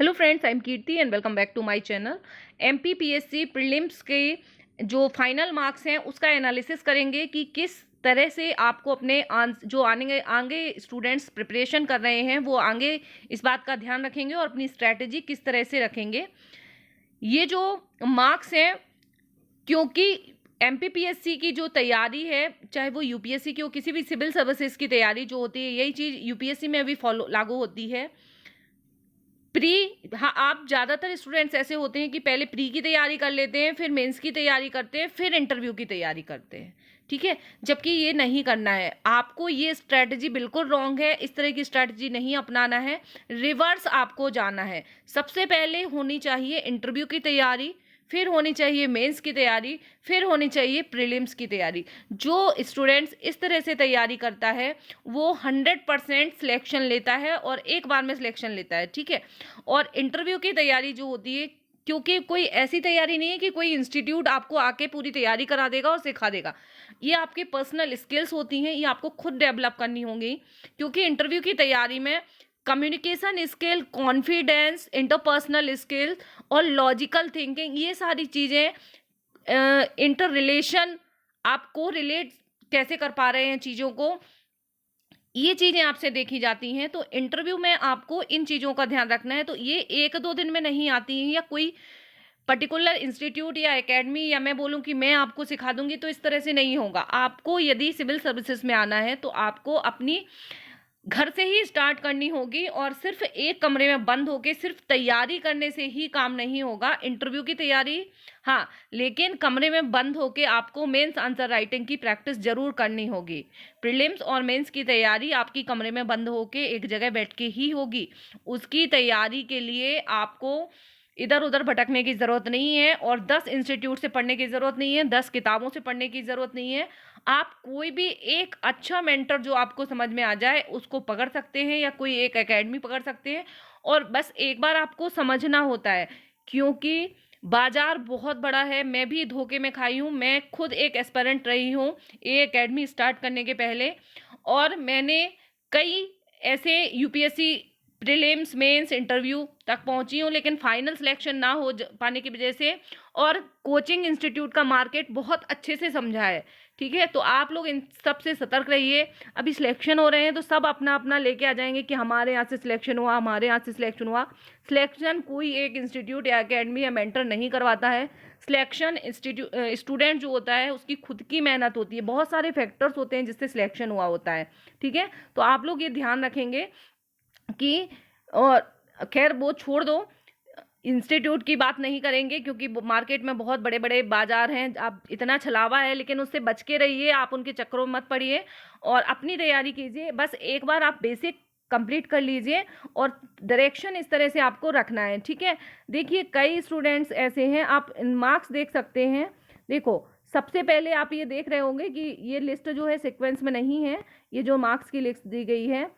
Hello friends, I am Kirti and welcome back to my channel. MPPSC prelims के जो final marks हैं उसका analysis करेंगे कि किस तरह से आपको अपने जो आने आगे स्टूडेंट्स प्रिपरेशन कर रहे हैं वो आगे इस बात का ध्यान रखेंगे और अपनी स्ट्रैटेजी किस तरह से रखेंगे। ये जो मार्क्स हैं, क्योंकि एमपीपीएससी की जो तैयारी है, चाहे वो यूपीएससी की हो, किसी भी सिविल सर्विसेज की तैयारी जो होती है, यही चीज़ यूपीएससी में भी फॉलो लागू होती है। हाँ, आप ज़्यादातर स्टूडेंट्स ऐसे होते हैं कि पहले प्री की तैयारी कर लेते हैं, फिर मेंस की तैयारी करते हैं, फिर इंटरव्यू की तैयारी करते हैं। ठीक है, जबकि ये नहीं करना है आपको। ये स्ट्रैटेजी बिल्कुल रॉन्ग है। इस तरह की स्ट्रैटेजी नहीं अपनाना है, रिवर्स आपको जाना है। सबसे पहले होनी चाहिए इंटरव्यू की तैयारी, फिर होनी चाहिए मेंस की तैयारी, फिर होनी चाहिए प्रीलिम्स की तैयारी। जो स्टूडेंट्स इस तरह से तैयारी करता है वो 100% सिलेक्शन लेता है और एक बार में सिलेक्शन लेता है। ठीक है, और इंटरव्यू की तैयारी जो होती है, क्योंकि कोई ऐसी तैयारी नहीं है कि कोई इंस्टीट्यूट आपको आके पूरी तैयारी करा देगा और सिखा देगा। ये आपकी पर्सनल स्किल्स होती हैं, ये आपको खुद डेवलप करनी होंगी। क्योंकि इंटरव्यू की तैयारी में communication skill, confidence, interpersonal skill और लॉजिकल थिंकिंग, ये सारी चीज़ें, इंटर रिलेशन, आपको रिलेट कैसे कर पा रहे हैं चीज़ों को, ये चीज़ें आपसे देखी जाती हैं। तो इंटरव्यू में आपको इन चीज़ों का ध्यान रखना है। तो ये एक दो दिन में नहीं आती हैं, या कोई पर्टिकुलर इंस्टीट्यूट या एकेडमी या मैं बोलूं कि मैं आपको सिखा दूंगी, तो इस तरह से नहीं होगा। आपको यदि सिविल सर्विसेज में आना है तो आपको अपनी घर से ही स्टार्ट करनी होगी, और सिर्फ एक कमरे में बंद होके सिर्फ तैयारी करने से ही काम नहीं होगा। इंटरव्यू की तैयारी हाँ, लेकिन कमरे में बंद होके आपको मेंस आंसर राइटिंग की प्रैक्टिस जरूर करनी होगी। प्रीलिम्स और मेंस की तैयारी आपकी कमरे में बंद होके एक जगह बैठ के ही होगी। उसकी तैयारी के लिए आपको इधर उधर भटकने की ज़रूरत नहीं है, और 10 इंस्टीट्यूट से पढ़ने की ज़रूरत नहीं है, 10 किताबों से पढ़ने की ज़रूरत नहीं है। आप कोई भी एक अच्छा मेंटर जो आपको समझ में आ जाए उसको पकड़ सकते हैं, या कोई एक एकेडमी पकड़ सकते हैं, और बस एक बार आपको समझना होता है। क्योंकि बाजार बहुत बड़ा है, मैं भी धोखे में खाई हूँ। मैं खुद एक एस्पिरेंट रही हूँ ये एकेडमी स्टार्ट करने के पहले, और मैंने कई ऐसे यूपीएससी प्रीलिम्स मेंस इंटरव्यू तक पहुंची हूँ, लेकिन फाइनल सिलेक्शन ना हो पाने की वजह से, और कोचिंग इंस्टीट्यूट का मार्केट बहुत अच्छे से समझा है। ठीक है, तो आप लोग इन सब से सतर्क रहिए। अभी सिलेक्शन हो रहे हैं तो सब अपना अपना लेके आ जाएंगे कि हमारे यहाँ से सिलेक्शन हुआ, हमारे यहाँ से सिलेक्शन हुआ। सिलेक्शन कोई एक इंस्टीट्यूट या अकेडमी या मेंटर नहीं करवाता है। सिलेक्शन स्टूडेंट जो होता है उसकी खुद की मेहनत होती है, बहुत सारे फैक्टर्स होते हैं जिससे सिलेक्शन हुआ होता है। ठीक है, तो आप लोग ये ध्यान रखेंगे कि, और खैर वो छोड़ दो, इंस्टीट्यूट की बात नहीं करेंगे क्योंकि मार्केट में बहुत बड़े बड़े बाजार हैं। आप इतना छलावा है, लेकिन उससे बच के रहिए, आप उनके चक्करों में मत पड़िए और अपनी तैयारी कीजिए। बस एक बार आप बेसिक कंप्लीट कर लीजिए, और डायरेक्शन इस तरह से आपको रखना है। ठीक है, देखिए कई स्टूडेंट्स ऐसे हैं, आप मार्क्स देख सकते हैं। देखो, सबसे पहले आप ये देख रहे होंगे कि ये लिस्ट जो है सीक्वेंस में नहीं है, ये जो मार्क्स की लिस्ट दी गई है।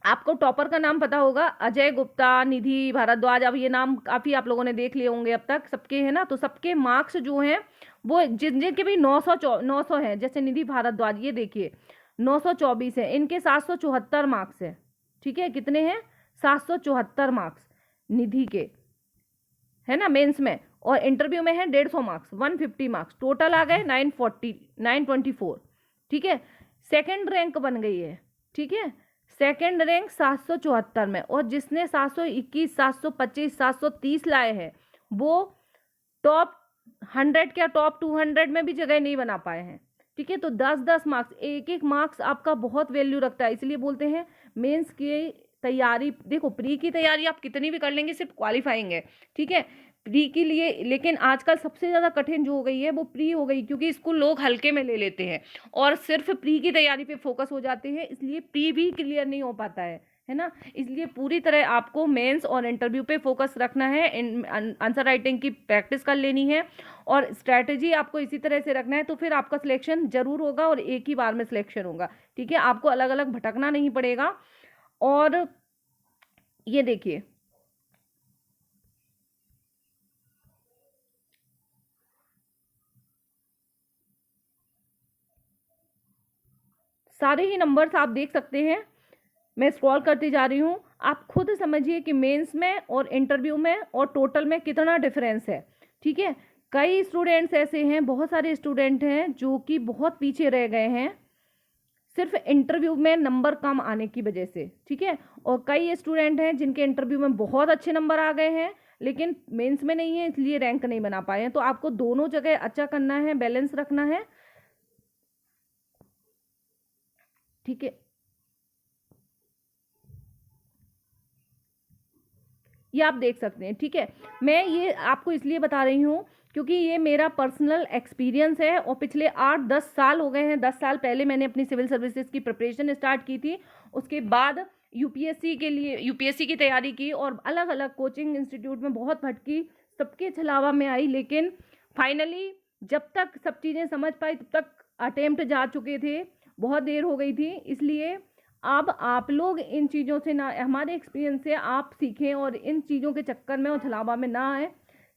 आपको टॉपर का नाम पता होगा, अजय गुप्ता, निधि भारद्वाज। अब ये नाम काफ़ी आप लोगों ने देख लिए होंगे अब तक, सबके है ना। तो सबके मार्क्स जो हैं वो जिन जिनके भी 900 हैं, जैसे निधि भारद्वाज, ये देखिए 924 है, इनके 774 मार्क्स है। ठीक है, कितने हैं? 774 मार्क्स निधि के, है ना, मेंस में। और इंटरव्यू में है 150 मार्क्स, 150 मार्क्स, टोटल आ गए 924। ठीक है, सेकंड रैंक बन गई है। ठीक है, सेकंड रैंक 774 में, और जिसने 721, 725, 730 लाए हैं वो टॉप 100 क्या टॉप 200 में भी जगह नहीं बना पाए हैं। ठीक है, तो 10-10 मार्क्स, एक एक मार्क्स आपका बहुत वैल्यू रखता है। इसलिए बोलते हैं मेंस की तैयारी, देखो प्री की तैयारी आप कितनी भी कर लेंगे सिर्फ क्वालिफाइंग है। ठीक है, प्री के लिए, लेकिन आजकल सबसे ज़्यादा कठिन जो हो गई है वो प्री हो गई, क्योंकि इसको लोग हल्के में ले लेते हैं और सिर्फ प्री की तैयारी पे फोकस हो जाते हैं, इसलिए प्री भी क्लियर नहीं हो पाता है ना। इसलिए पूरी तरह आपको मेंस और इंटरव्यू पे फोकस रखना है, आंसर राइटिंग की प्रैक्टिस कर लेनी है, और स्ट्रैटेजी आपको इसी तरह से रखना है, तो फिर आपका सिलेक्शन जरूर होगा और एक ही बार में सिलेक्शन होगा। ठीक है, आपको अलग अलग भटकना नहीं पड़ेगा। और ये देखिए, सारे ही नंबर्स आप देख सकते हैं। मैं स्क्रॉल करती जा रही हूँ, आप खुद समझिए कि मेंस में और इंटरव्यू में और टोटल में कितना डिफरेंस है। ठीक है, कई स्टूडेंट्स ऐसे हैं, बहुत सारे स्टूडेंट हैं जो कि बहुत पीछे रह गए हैं सिर्फ इंटरव्यू में नंबर कम आने की वजह से। ठीक है, और कई स्टूडेंट हैं जिनके इंटरव्यू में बहुत अच्छे नंबर आ गए हैं लेकिन मेंस में नहीं है, इसलिए रैंक नहीं बना पाए हैं। तो आपको दोनों जगह अच्छा करना है, बैलेंस रखना है। ठीक है, ये आप देख सकते हैं। ठीक है, मैं ये आपको इसलिए बता रही हूँ क्योंकि ये मेरा पर्सनल एक्सपीरियंस है और पिछले 8-10 साल हो गए हैं। 10 साल पहले मैंने अपनी सिविल सर्विसेज की प्रिपरेशन स्टार्ट की थी, उसके बाद यूपीएससी के लिए यूपीएससी की तैयारी की और अलग अलग कोचिंग इंस्टीट्यूट में बहुत भटकी, सबके छलावा में आई, लेकिन फाइनली जब तक सब चीज़ें समझ पाई तब तक अटेम्प्ट जा चुके थे, बहुत देर हो गई थी। इसलिए अब आप लोग इन चीज़ों से ना, हमारे एक्सपीरियंस से आप सीखें और इन चीज़ों के चक्कर में और छलावा में ना आए।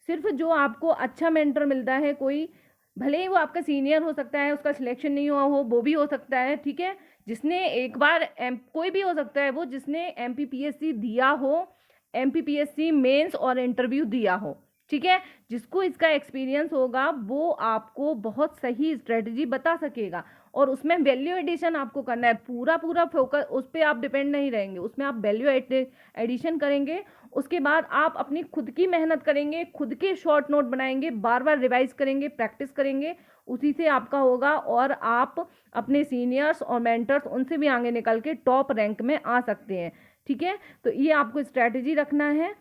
सिर्फ जो आपको अच्छा मेंटर मिलता है, कोई भले ही वो आपका सीनियर हो सकता है, उसका सिलेक्शन नहीं हुआ हो, वो भी हो सकता है। ठीक है, जिसने एक बार कोई भी हो सकता है वो जिसने एमपीपीएससी दिया हो, एमपीपीएससी मेंस और इंटरव्यू दिया हो। ठीक है, जिसको इसका एक्सपीरियंस होगा वो आपको बहुत सही स्ट्रेटजी बता सकेगा और उसमें वैल्यू एडिशन आपको करना है। पूरा पूरा फोकस उस पर आप डिपेंड नहीं रहेंगे, उसमें आप वैल्यू एडिशन करेंगे। उसके बाद आप अपनी खुद की मेहनत करेंगे, खुद के शॉर्ट नोट बनाएंगे, बार बार रिवाइज करेंगे, प्रैक्टिस करेंगे, उसी से आपका होगा और आप अपने सीनियर्स और मेंटर्स उनसे भी आगे निकल के टॉप रैंक में आ सकते हैं। ठीक है, तो ये आपको स्ट्रैटेजी रखना है।